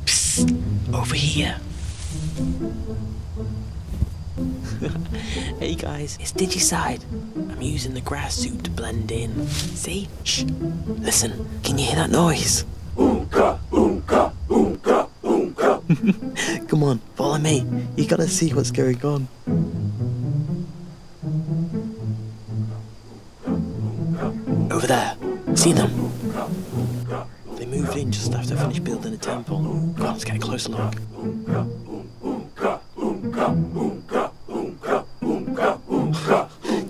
Psst, over here. Hey guys, it's Digicide. I'm using the grass suit to blend in. See? Shh. Listen, can you hear that noise? Oonka, oonka, oonka, oonka. Come on, follow me. You gotta see what's going on. Over there. See them? They moved in just after I finished building a temple. Come on, let's get a closer look.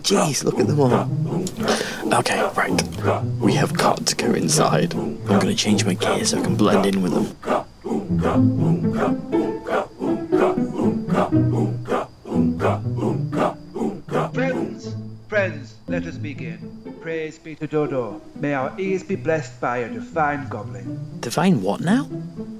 Jeez, look at them all. Okay, right. We have got to go inside. I'm gonna change my gear so I can blend in with them. Friends, let us begin. Praise be to Dodo. May our ears be blessed by a divine goblin. Divine what now?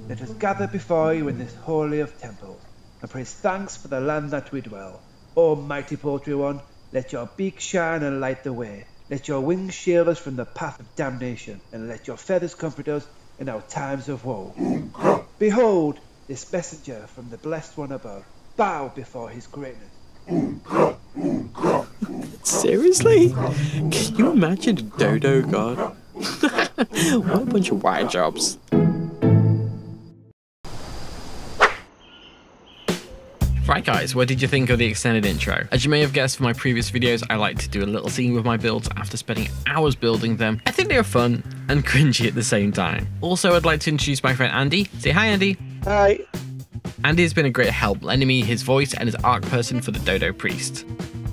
Let us gather before you in this holy of temples, and praise thanks for the land that we dwell. O mighty poultry one, let your beak shine and light the way. Let your wings shield us from the path of damnation, and let your feathers comfort us in our times of woe. Behold, this messenger from the blessed one above. Bow before his greatness. Seriously? Can you imagine a Dodo god? What a bunch of wire jobs. Right guys, what did you think of the extended intro? As you may have guessed from my previous videos, I like to do a little scene with my builds after spending hours building them. I think they are fun and cringy at the same time. Also, I'd like to introduce my friend Andy. Say hi, Andy. Hi. Andy has been a great help, lending me his voice and his arc person for the Dodo Priest.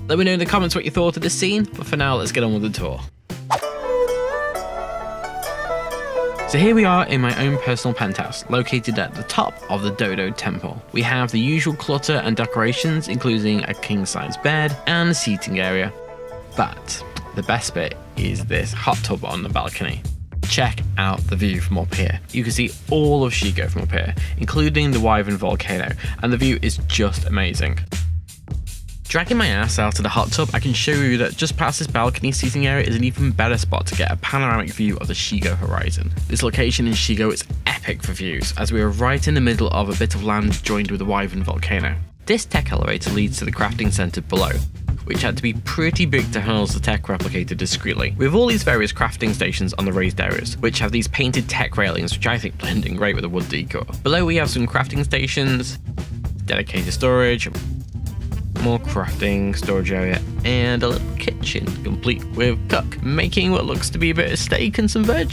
Let me know in the comments what you thought of this scene, but for now, let's get on with the tour. So here we are in my own personal penthouse, located at the top of the Dodo temple. We have the usual clutter and decorations, including a king-size bed and a seating area. But the best bit is this hot tub on the balcony. Check out the view from up here. You can see all of Shigo from up here, including the Wyvern volcano, and the view is just amazing. Dragging my ass out of the hot tub, I can show you that just past this balcony seating area is an even better spot to get a panoramic view of the Shigo horizon. This location in Shigo is epic for views, as we are right in the middle of a bit of land joined with the Wyvern volcano. This tech elevator leads to the crafting centre below, which had to be pretty big to house the tech replicator discreetly. We have all these various crafting stations on the raised areas, which have these painted tech railings, which I think blend in great with the wood decor. Below we have some crafting stations, dedicated storage, more crafting, storage area, and a little kitchen, complete with cook, making what looks to be a bit of steak and some veg.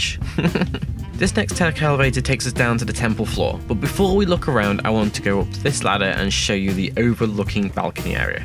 This next tech elevator takes us down to the temple floor, but before we look around, I want to go up this ladder and show you the overlooking balcony area.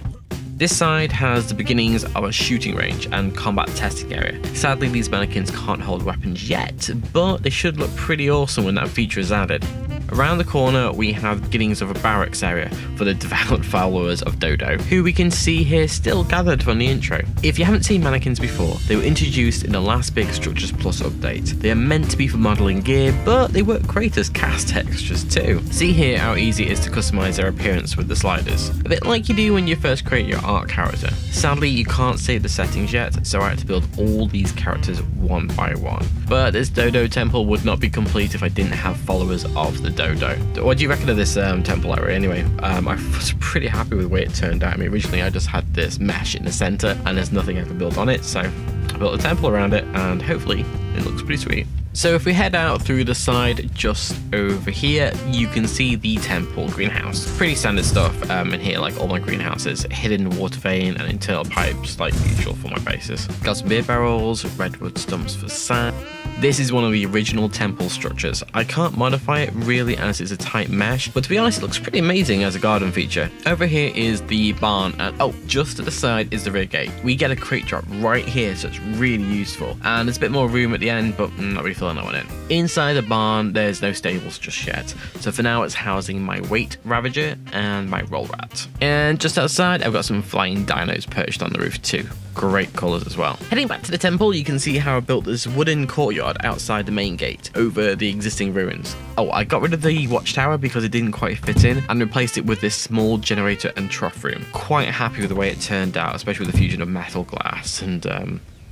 This side has the beginnings of a shooting range and combat testing area. Sadly, these mannequins can't hold weapons yet, but they should look pretty awesome when that feature is added. Around the corner, we have the beginnings of a barracks area for the devout followers of Dodo, who we can see here still gathered from the intro. If you haven't seen mannequins before, they were introduced in the last big Structures Plus update. They are meant to be for modelling gear, but they work great as cast textures too. See here how easy it is to customise their appearance with the sliders. A bit like you do when you first create your art character. Sadly, you can't save the settings yet, so I had to build all these characters one by one. But this Dodo temple would not be complete if I didn't have followers of the Dodo. What do you reckon of this temple area anyway? I was pretty happy with the way it turned out. I mean, originally I just had this mesh in the center and there's nothing ever built on it, so I built a temple around it and hopefully it looks pretty sweet. So if we head out through the side just over here, you can see the temple greenhouse. Pretty standard stuff in here, like all my greenhouses. Hidden water vein and internal pipes like usual for my bases. Got some beer barrels, redwood stumps for sand. This is one of the original temple structures. I can't modify it really as it's a tight mesh, but to be honest, it looks pretty amazing as a garden feature. Over here is the barn, and oh, just to the side is the rear gate. We get a crate drop right here, so it's really useful. And there's a bit more room at the end, but not really filling that one in. Inside the barn, there's no stables just yet. So for now, it's housing my weight ravager and my roll rat. And just outside, I've got some flying dinos perched on the roof too. Great colours as well. Heading back to the temple, you can see how I built this wooden courtyard outside the main gate over the existing ruins. Oh, I got rid of the watchtower because it didn't quite fit in and replaced it with this small generator and trough room. Quite happy with the way it turned out, especially with the fusion of metal, glass and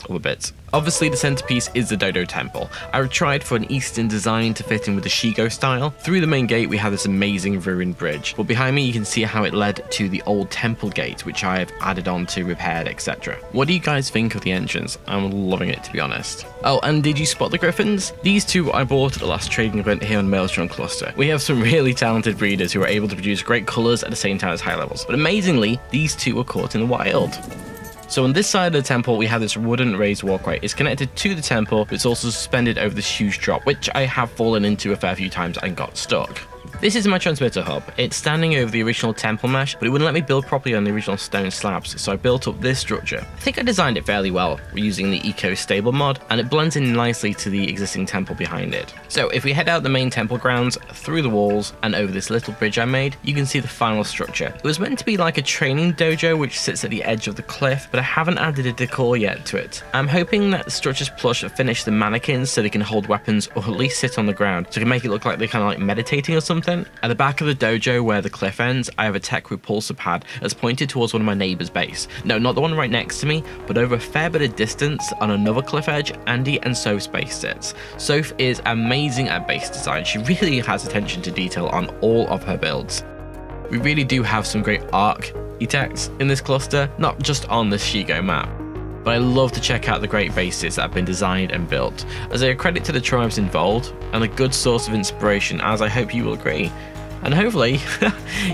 other bits. Obviously, the centerpiece is the Dodo temple. I tried for an eastern design to fit in with the Shigo style. Through the main gate, we have this amazing ruined bridge. But behind me, you can see how it led to the old temple gate, which I've added on to, repaired, etc. What do you guys think of the entrance? I'm loving it, to be honest. Oh, and did you spot the griffins? These two I bought at the last trading event here on Maelstrom Cluster. We have some really talented breeders who are able to produce great colours at the same time as high levels. But amazingly, these two were caught in the wild. So on this side of the temple, we have this wooden raised walkway. It's connected to the temple, but it's also suspended over this huge drop, which I have fallen into a fair few times and got stuck. This is my transmitter hub. It's standing over the original temple mesh, but it wouldn't let me build properly on the original stone slabs, so I built up this structure. I think I designed it fairly well, using the Eco Stable mod, and it blends in nicely to the existing temple behind it. So if we head out the main temple grounds, through the walls, and over this little bridge I made, you can see the final structure. It was meant to be like a training dojo which sits at the edge of the cliff, but I haven't added a decor yet to it. I'm hoping that the structure's plush finish the mannequins so they can hold weapons or at least sit on the ground, so it can make it look like they're kind of like meditating or something. At the back of the dojo where the cliff ends, I have a tech repulsor pad that's pointed towards one of my neighbour's base. No, not the one right next to me, but over a fair bit of distance on another cliff edge, Andy and Soph's base sits. Soph is amazing at base design. She really has attention to detail on all of her builds. We really do have some great architects in this cluster, not just on the Shigo map. But I love to check out the great bases that have been designed and built, as they are a credit to the tribes involved and a good source of inspiration, as I hope you will agree. And hopefully,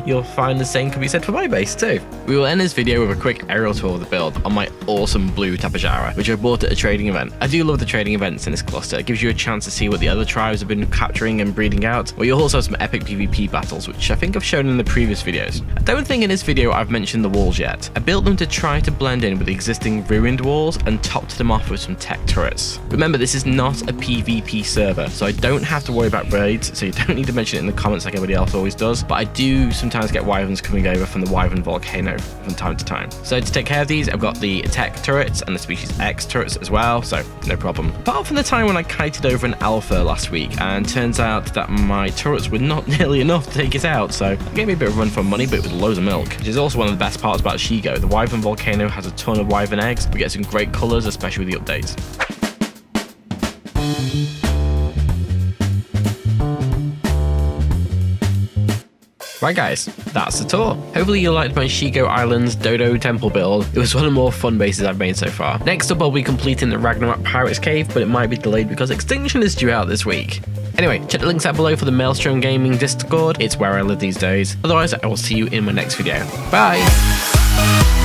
you'll find the same can be said for my base too. We will end this video with a quick aerial tour of the build on my awesome blue Tapajara, which I bought at a trading event. I do love the trading events in this cluster. It gives you a chance to see what the other tribes have been capturing and breeding out, but you also have some epic PvP battles, which I think I've shown in the previous videos. I don't think in this video I've mentioned the walls yet. I built them to try to blend in with the existing ruined walls and topped them off with some tech turrets. Remember, this is not a PvP server, so I don't have to worry about raids, so you don't need to mention it in the comments like everybody else always does, but I do sometimes get wyverns coming over from the wyvern volcano from time to time. So to take care of these, I've got the tech turrets and the species X turrets as well, so no problem. Apart from the time when I kited over an alpha last week, and turns out that my turrets were not nearly enough to take it out, so it gave me a bit of a run for money, but it was loads of milk, which is also one of the best parts about Shigo. The wyvern volcano has a ton of wyvern eggs. We get some great colours, especially with the updates. Right guys, that's the tour. Hopefully you liked my Shigo Islands Dodo temple build. It was one of the more fun bases I've made so far. Next up I'll be completing the Ragnarok Pirates Cave, but it might be delayed because Extinction is due out this week. Anyway, check the links out below for the Maelstrom Gaming Discord. It's where I live these days. Otherwise, I will see you in my next video. Bye!